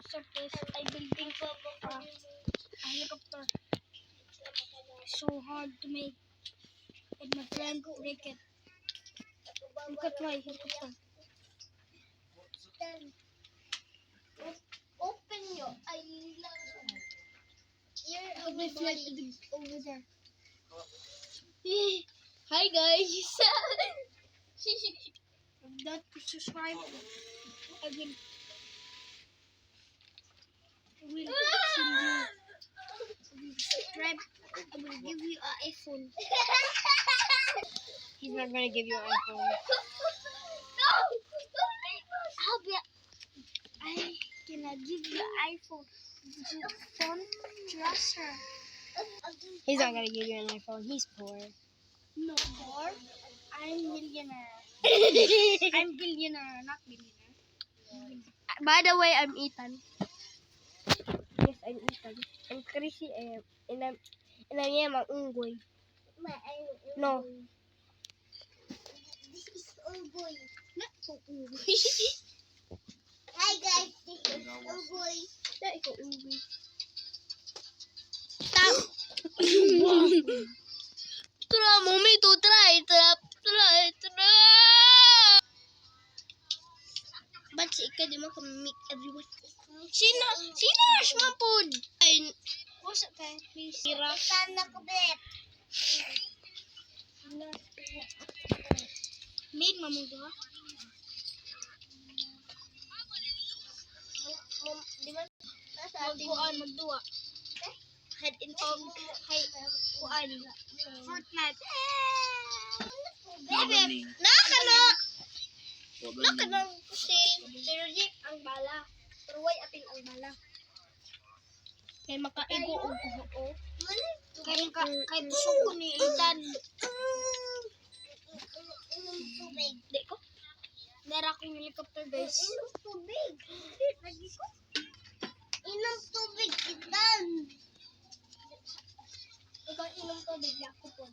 So this I building a helicopter. So hard to make, and my friend break it. Look at my helicopter. Open your eyes. Look at my flight over there. Hi guys. Not to subscribe. I will send you. Subscribe. I will give you an iPhone. He's not gonna give you an iPhone. No, don't leave us. I cannot give you an iPhone. Phone tracer. He's not gonna give you an iPhone. He's poor. No more. I'm millionaire. I'm billionaire, not millionaire. By the way, I'm Ethan. Yes, I'm Ethan. I'm Chrissy and I'm Yama Unggoy. No. This is Unggoy. Not so Unggoy. Hi guys, this is Unggoy. That is Unggoy. Stop. Try, mommy, to try. But ikaw di mo make everyone. Sino Ashmapod? What's up, please? Hirap. Sana ko, bet. Made mamundo, ha? Di ba? Magduwa. Head in Kuan. Fortnite. Bebe, nakano si Rojik ang bala. Pero why apil ang bala? Kay makaigo og kuho. Kay busog ko ni Ethan. Tubig. Di ko. Nara akong helicopter, guys. Inom tubig. Lagi ko. Inom tubig, Ethan. Ikaw inom tubig, ako po.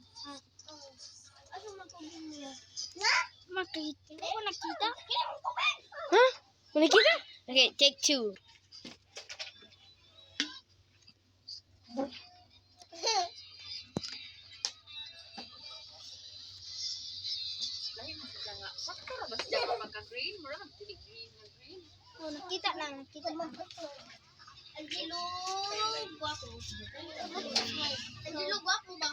Ano matubig niya? Na? Makita. Hindi ko nakita. Inom tubig! Huh? Nakita? Okay, take 2. Oh, nakita na. Nakita mo. Angelo, guwapo. Angelo, guwapo ba?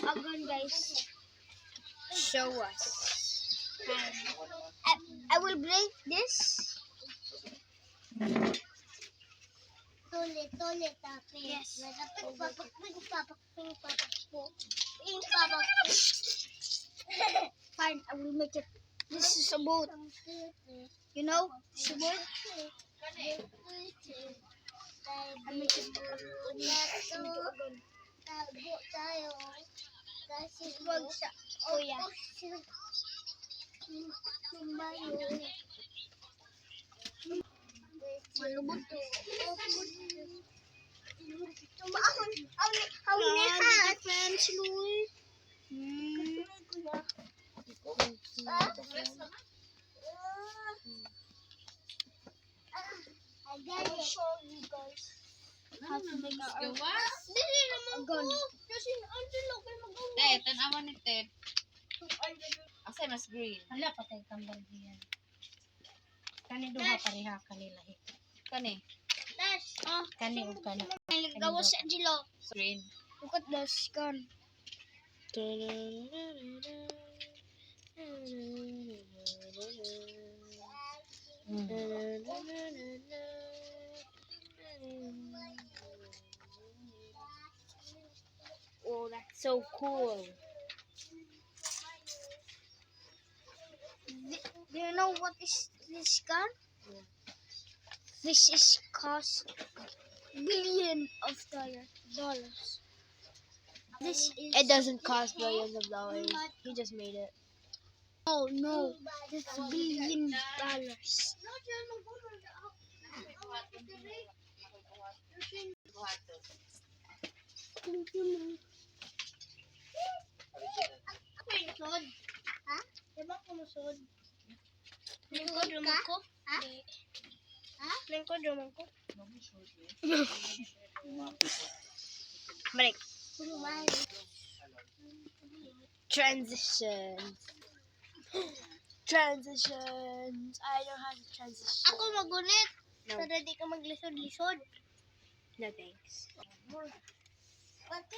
Agan, guys. Show us. I will break this. Tulit, tapi. Yes. Fine, I will make it. This is a boat. You know, it's a boat. I make it into a gun. Wag sa kuya. Malubot to. Friends, Louie. I'll show you guys how to make a gun. Kasi Angelo kayo mag-uwi. Ted, tanawan ni Ted. Asa mas green? Hala, patay tambal diyan. Kani duha pareha kanila hit. Kani? Kani ug kana. Gawas sa Angelo. Green. Look at this gun. Oh, that's so cool. Do you know what is this gun? This is cost billion of dollars. This is It doesn't cost billions of dollars. He just made it. no. This $1 billion. Ha? Diba kumusod? Likod naman ko? Ha? Nang ko, duman ko. Balik. Transitions. Transitions. I know how to transition. Ako magunit. No. Para di ka maglisod-lisod. No thanks.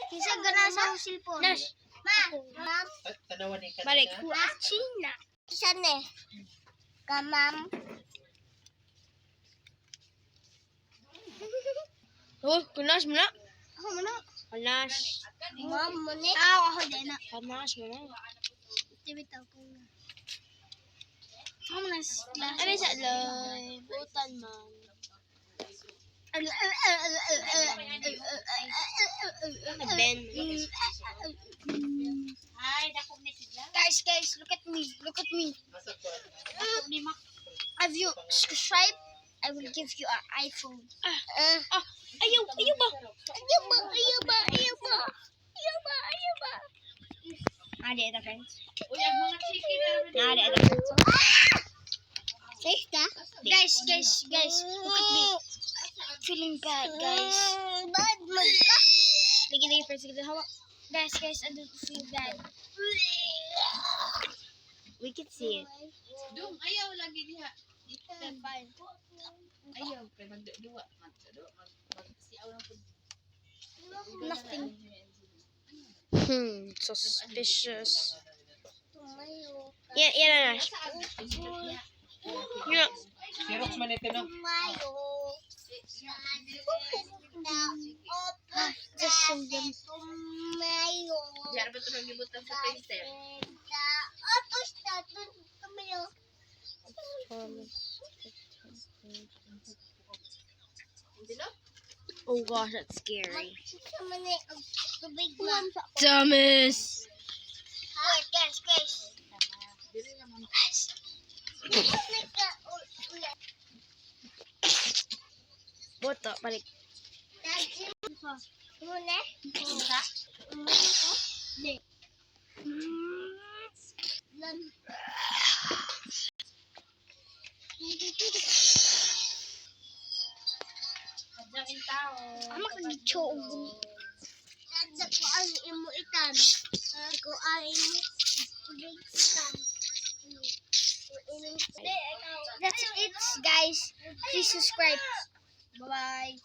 Kisa gana sa cellphone. Nash. Ma'am. Tanawan ni kanina. Balik. China. Isa ne. Ka ma'am. Oh, kunas mo na. Ako mo na. Kunas. Ma'am mo ne. Ako din na. Kunas mo na. Tibitaw ko na. Ako na sa class. Ano sa loy? Butan man. Ben. Ay, dako ni sila. Guys, look at me. Look at me. If you subscribe, I will give you an iPhone. Ayaw ba? Ayaw ba? Ada ito, friends. Uy, ang mga chicken na Ada ito, friends. Safe ka? Guys, look at me. I'm feeling bad, guys. Bad man ka? Lagi, friends. Sige, hawak. Guys, I don't feel bad. We can see it. Dum, ayaw lagi diha. Ayaw, kay magduwa. Magsiaw lang po. Nothing. Suspicious. Tumayo ka. Yan na, Nash. Yan. Xerox man ito, no? Tumayo. Tumayo. Diyan ba ito nang gibutan sa printer? Tumayo. Hindi no? Oh gosh, that's scary. Tubig lang. Thomas! Wait, guys. Dili naman. Boto, balik. Muna? Di. Lan. Diyan tao. Ama ka dito. Tanda ko ang imo itan. Ko ang imo itan. That's it, guys. Please subscribe. Bye-bye.